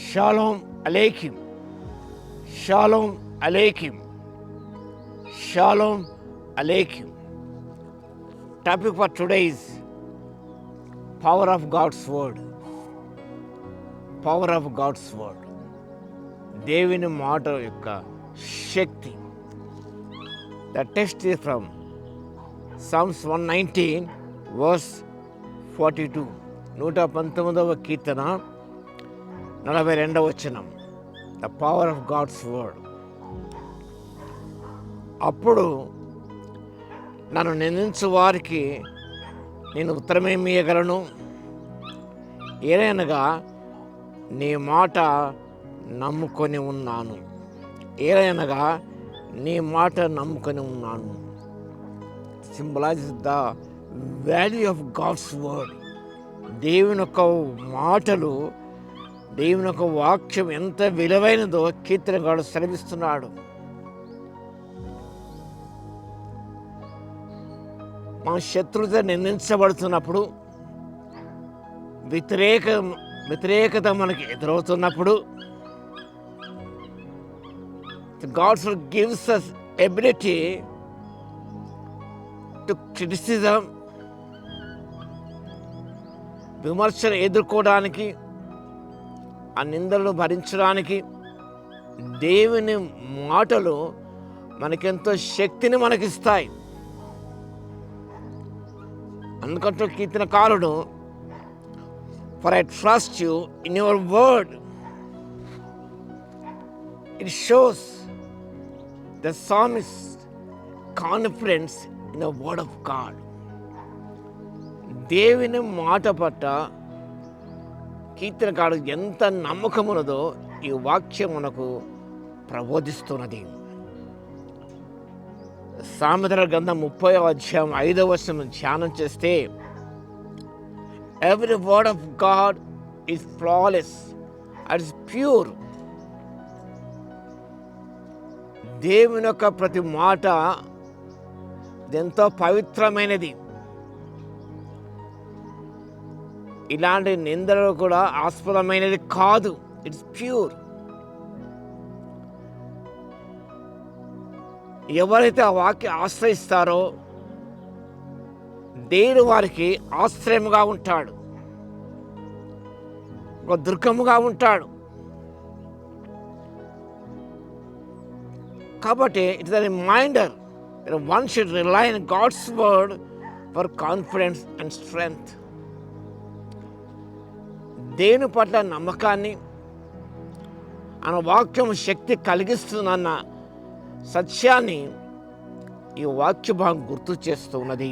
Shalom Aleichem. Shalom Aleichem. Shalom Aleichem. Topic for today is power of God's word. Power of God's word. దేవుని మాట యొక్క శక్తి. The text is from Psalms 119 verse 42. 119వ కీర్తన 42వ వచనం. The power of God's word. అప్పుడు నన్ను నిందించు వారికి నేను ఉత్తరమేమి ఇయ్యగలను? ఏలయనగా నీ మాట నమ్ముకొని ఉన్నాను. ఏలయనగా నీ మాట నమ్ముకొని ఉన్నాను. Symbolise the value of God's word. దేవుని యొక్క మాటలు, దేవుని యొక్క వాక్యం ఎంత విలువైనదో కీర్తనగాడు సెలవిస్తున్నాడు. మన శత్రువుతో నిందించబడుతున్నప్పుడు, వ్యతిరేకత మనకి ఎదురవుతున్నప్పుడు, God gives us ability to criticism, విమర్శను ఎదుర్కోవడానికి, ఆ నిందలను భరించడానికి దేవుని మాటలు మనకెంతో శక్తిని మనకిస్తాయి. అందుకంటే కీర్తనకారుడు, for I trust you in your word. It shows the psalmist confidence in the word of God. దేవుని మాట పట్ల కీర్తనకారుడు ఎంత నమ్మకం ఉన్నదో ఈ వాక్యం మనకు ప్రబోధిస్తున్నది. సామెతల గ్రంథం 30వ అధ్యాయం 5వ వచనం ధ్యానం చేస్తే, every word of God is flawless, it is pure. దేవుని యొక్క ప్రతి మాట ఎంతో పవిత్రమైనది. ఇలాంటి నిందలు కూడా ఆస్పదమైనది కాదు. It's pure. ఎవరైతే ఆ వాక్యం ఆశ్రయిస్తారో దేవుడు వారికి ఆశ్రయముగా ఉంటాడు, ఒక దుర్గముగా ఉంటాడు. కాబట్టి it's a reminder that one should rely on God's word for confidence and strength. దేవుని పట్ల నమ్మకాన్ని, ఆయన వాక్యం శక్తి కలిగిస్తుందన్న సత్యాన్ని ఈ వాక్య భాగం గుర్తు చేస్తున్నది.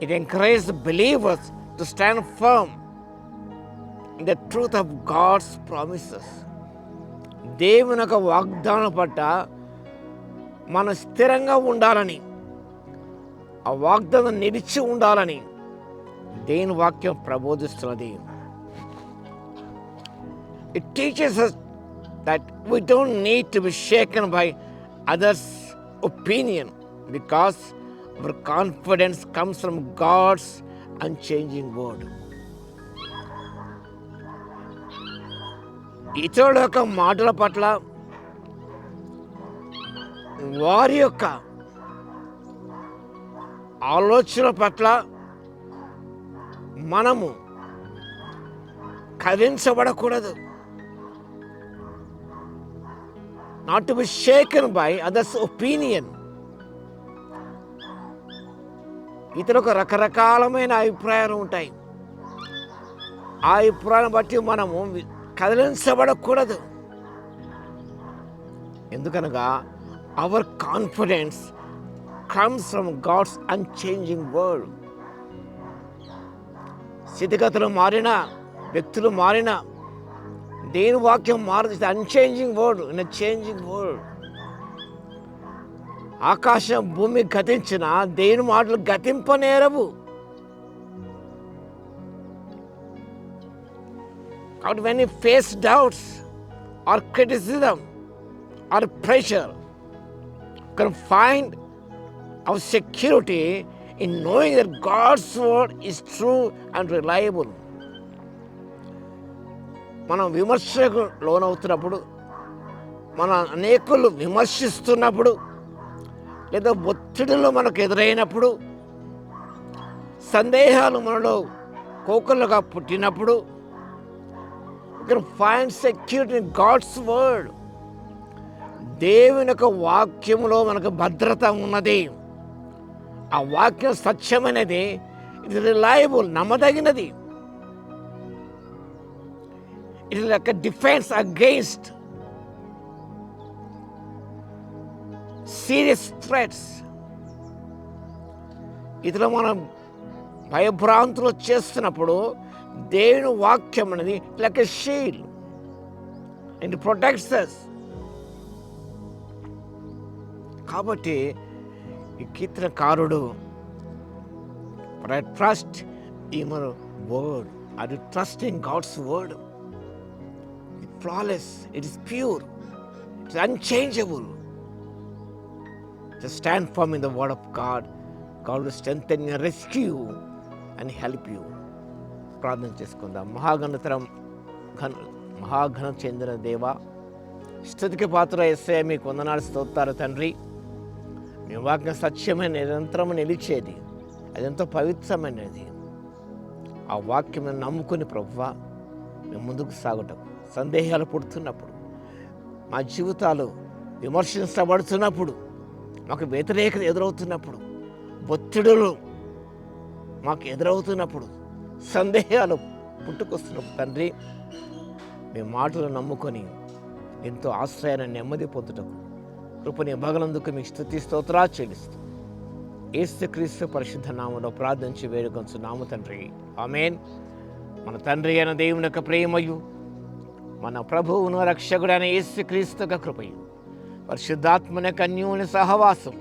It encourage believers to stand firm in the truth of God's promises. దేవుని యొక్క వాగ్దానం పట్ల మనం స్థిరంగా ఉండాలని, ఆ వాగ్దానం నిలిచి ఉండాలని దేవుని వాక్యం ప్రబోధిస్తున్నది. It teaches us that we don't need to be shaken by others' opinion because our confidence comes from God's unchanging word. ఇతరుల యొక్క మాటల పట్ల, వారి యొక్క ఆలోచన పట్ల మనము కదిలించబడకూడదు. Not to be shaken by others opinion. ఇతరులకు రకరకాలమైన అభిప్రాయాలు ఉంటాయి. ఆ అభిప్రాయాన్ని బట్టి మనము కదిలించబడకూడదు. ఎందుకనగా our confidence comes from God's unchanging word. స్థితిగతులు మారినా, వ్యక్తులు మారినా, దేని వాక్యం మారదు. Unchanging word, in changing word. ఆకాశం భూమి గతించిన దేని మాటలు గతింపనేరవు. కాబట్టి when you face doubts or criticism or pressure, you can find our security in knowing that God's word is true and reliable. మనం విమర్శకు లోనవుతున్నప్పుడు, మన అనేకులు విమర్శిస్తున్నప్పుడు, లేదా ఒత్తిడిలో మనకు ఎదురైనప్పుడు, సందేహాలు మనలో కోకలుగా పుట్టినప్పుడు, you can find security in God's word. దేవుని యొక్క వాక్యంలో మనకు భద్రత ఉన్నది. ఆ వాక్యం సత్యమైనది, ఇట్ ఇస్ రిలయబుల్, నమ్మదగినది. It is like a defense against serious threats. ఇతర మనం భయభ్రాంతులు చేస్తున్నప్పుడు దేవుని వాక్యం అనేది like a shield, it protects us. కాబట్టి ఈ కీర్తనకారుడు, but I trust in your word. I do trust in God's word. It flawless, it is pure, it is unchangeable. Just stand firm in the word of God. God will strengthen you, rescue you and help you. ప్రార్థన చేసుకుందాం. మహాఘనం చెందిన దేవ, స్తుతికి పాత్ర యేసయ్య, మీకు వందనాలు స్తోత్రాలు తండ్రి. మీ వాక్యం సత్యమైన, నిరంతరము నిలిచేది, అదెంతో పవిత్రమైనది. ఆ వాక్యం నమ్ముకుని ప్రభువా మేము ముందుకు సాగుతాం. సందేహాలు పుడుతున్నప్పుడు, మా జీవితాలు విమర్శించబడుతున్నప్పుడు, మాకు వ్యతిరేకత ఎదురవుతున్నప్పుడు, ఒత్తిడులు మాకు ఎదురవుతున్నప్పుడు, సందేహాలు పుట్టుకొస్తున్నప్పుడు తండ్రి, మీ మాటలు నమ్ముకొని ఎంతో ఆశ్రయాన్ని, నెమ్మది పొందుటకు కృపని భగలందుకు మీకు స్తుతి స్తోత్రాలు చెల్లిస్తూ యేసుక్రీస్తు పరిశుద్ధ నామములో ప్రార్థించి వేడుకొంచున్నాము తండ్రి, ఆమేన్. మన తండ్రి అయిన దేవుని యొక్క ప్రేమయు, మన ప్రభువును రక్షకుడైన యేసుక్రీస్తు యొక్క కృపయు, పరిశుద్ధాత్మన కన్యూని సహవాసం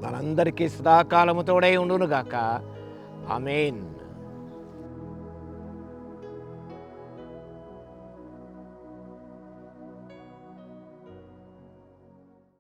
మనందరికీ సదాకాలము తోడై ఉండునుగాక. ఆమేన్.